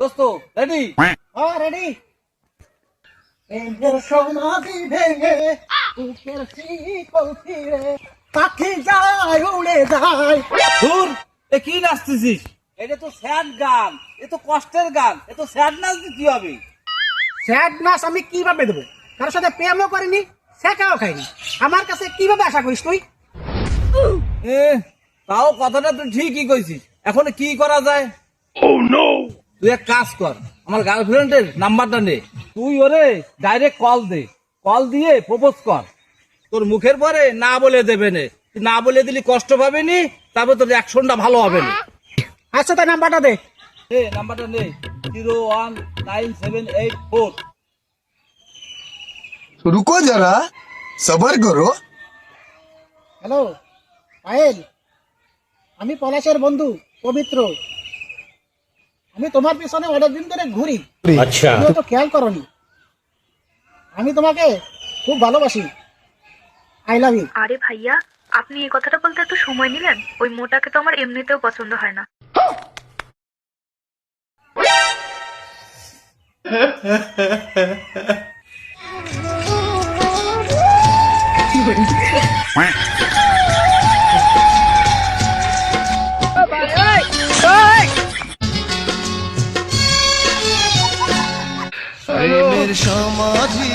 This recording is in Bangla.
দোস্ত রেডি? হ্যাঁ রেডি। প্রেমের সমাধি ভেঙে বুকের শিকল ছিঁড়ে পাখি যায় উড়ে যায়। দূর, এ কি নাচতেছিস? এটা তো স্যাড গান, এ তো কষ্টের গান, এ তো স্যাড নাচতে কি হবে? স্যাড নাচ আমি কিভাবে দেবো? কারোর সাথে প্রেমও করিনি, শেখাও খাইনি, আমার কাছে কিভাবে আশা করিস তুই? এ তাও কথাটা তুই ঠিকই কইছিস। এখন কি করা যায়? তুই এক কাজ কর, আমার গার্লফ্রেন্ডের নাম্বারটা নে, তুই ওরে ডাইরেক্ট কল দে, কল দিয়ে প্রপোজ কর। তোর মুখের পরে না বলে দেবে নে, তুই না বলে দিলি কষ্ট পাবে নি, তারপর তোর অ্যাকশনটা ভালো হবে না। আচ্ছা তাই নাম্বারটা দে। নাম্বারটা নে, 01974। रुको जरा सबर करो। হ্যালো পায়েল, আমি পলাশের বন্ধু পবিত্র। আমি তোমার পিছনে অনেকদিন ধরে ঘুরি, আচ্ছা তুমিও তো খেয়াল করনি। আমি তোমাকে খুব ভালোবাসি, আই লাভ ইউ। আরে ভাইয়া, আপনি এই কথাটা বলতে এত সময় নিলেন? ওই মোটাকে তো আমার এমনিতেও পছন্দ হয় না। প্রেমের সমাধি